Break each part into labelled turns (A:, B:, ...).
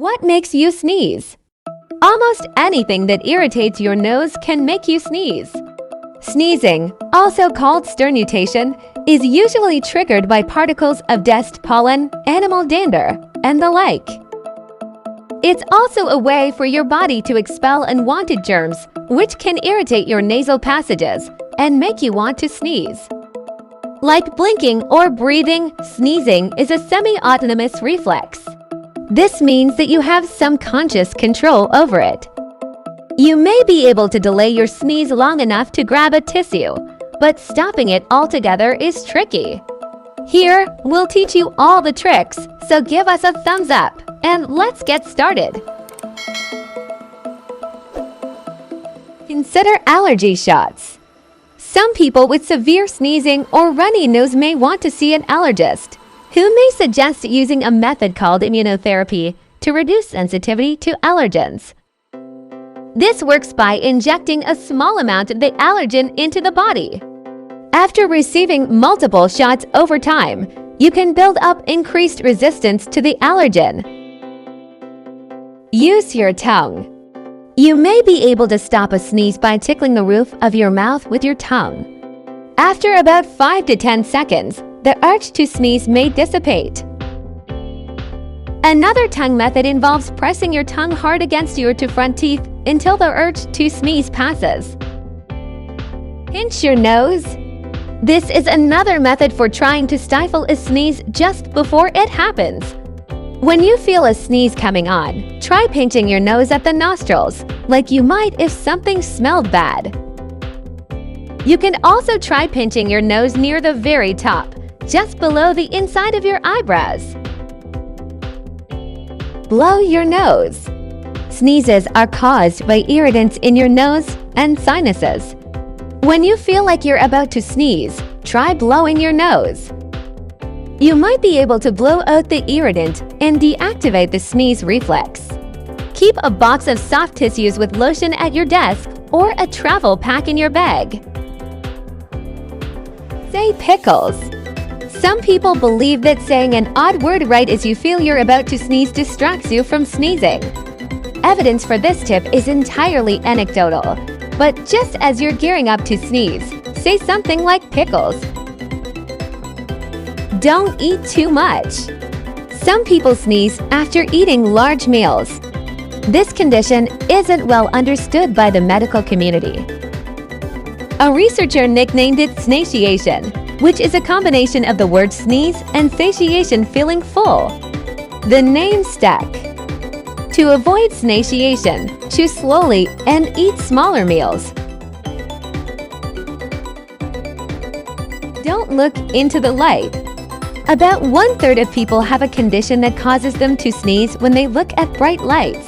A: What makes you sneeze? Almost anything that irritates your nose can make you sneeze. Sneezing, also called sternutation, is usually triggered by particles of dust, pollen, animal dander, and the like. It's also a way for your body to expel unwanted germs, which can irritate your nasal passages and make you want to sneeze. Like blinking or breathing, sneezing is a semiautonomous reflex. This means that you have some conscious control over it. You may be able to delay your sneeze long enough to grab a tissue, but stopping it altogether is tricky. Here, we'll teach you all the tricks, so give us a thumbs up, and let's get started. Consider allergy shots. Some people with severe sneezing or runny nose may want to see an allergist, who may suggest using a method called immunotherapy to reduce sensitivity to allergens. This works by injecting a small amount of the allergen into the body. After receiving multiple shots over time, you can build up increased resistance to the allergen. Use your tongue. You may be able to stop a sneeze by tickling the roof of your mouth with your tongue. After about 5 to 10 seconds, the urge to sneeze may dissipate. Another tongue method involves pressing your tongue hard against your two front teeth until the urge to sneeze passes. Pinch your nose. This is another method for trying to stifle a sneeze just before it happens. When you feel a sneeze coming on, try pinching your nose at the nostrils, like you might if something smelled bad. You can also try pinching your nose near the very top, just below the inside of your eyebrows. Blow your nose. Sneezes are caused by irritants in your nose and sinuses. When you feel like you're about to sneeze, try blowing your nose. You might be able to blow out the irritant and deactivate the sneeze reflex. Keep a box of soft tissues with lotion at your desk or a travel pack in your bag. Say pickles. Some people believe that saying an odd word right as you feel you're about to sneeze distracts you from sneezing. Evidence for this tip is entirely anecdotal, but just as you're gearing up to sneeze, say something like pickles. Don't eat too much. Some people sneeze after eating large meals. This condition isn't well understood by the medical community. A researcher nicknamed it sneaciation, which is a combination of the word sneeze and satiation, feeling full. The name stuck. To avoid sneaciation, chew slowly and eat smaller meals. Don't look into the light. About 1/3 of people have a condition that causes them to sneeze when they look at bright lights.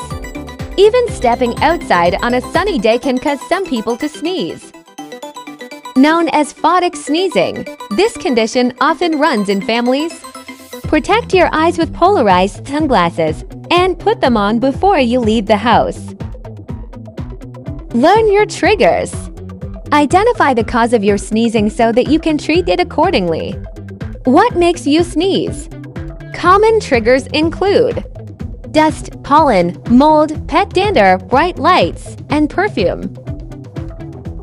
A: Even stepping outside on a sunny day can cause some people to sneeze. Known as Photic Sneezing, this condition often runs in families. Protect your eyes with polarized sunglasses and put them on before you leave the house. Learn your triggers. Identify the cause of your sneezing so that you can treat it accordingly. What makes you sneeze? Common triggers include dust, pollen, mold, pet dander, bright lights, and perfume.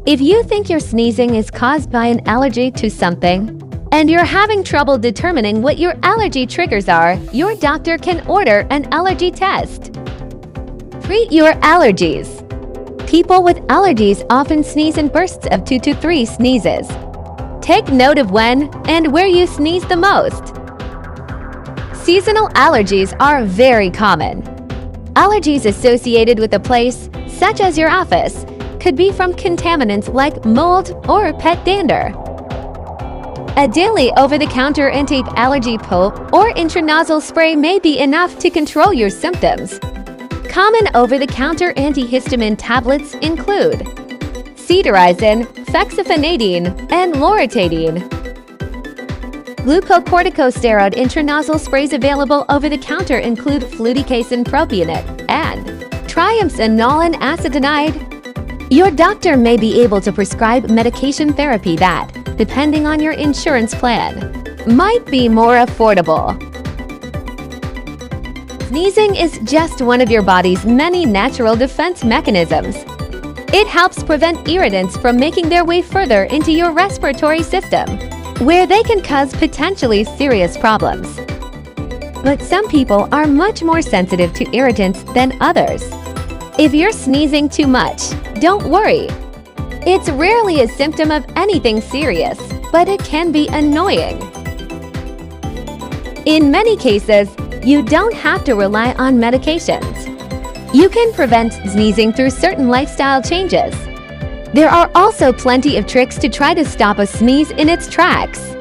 A: If you think your sneezing is caused by an allergy to something, and you're having trouble determining what your allergy triggers are, your doctor can order an allergy test. Treat your allergies. People with allergies often sneeze in bursts of 2 to 3 sneezes. Take note of when and where you sneeze the most. Seasonal allergies are very common. Allergies associated with a place, such as your office, could be from contaminants like mold or pet dander. A daily over-the-counter anti-allergy pill or intranasal spray may be enough to control your symptoms. Common over-the-counter antihistamine tablets include cetirizine, fexofenadine, and loratadine. Glucocorticosteroid intranasal sprays available over-the-counter include fluticasone propionate and triamcinolone acetonide. Your doctor may be able to prescribe medication therapy that, depending on your insurance plan, might be more affordable. Sneezing is just one of your body's many natural defense mechanisms. It helps prevent irritants from making their way further into your respiratory system, where they can cause potentially serious problems. But some people are much more sensitive to irritants than others. If you're sneezing too much, don't worry. It's rarely a symptom of anything serious, but it can be annoying. In many cases, you don't have to rely on medications. You can prevent sneezing through certain lifestyle changes. There are also plenty of tricks to try to stop a sneeze in its tracks.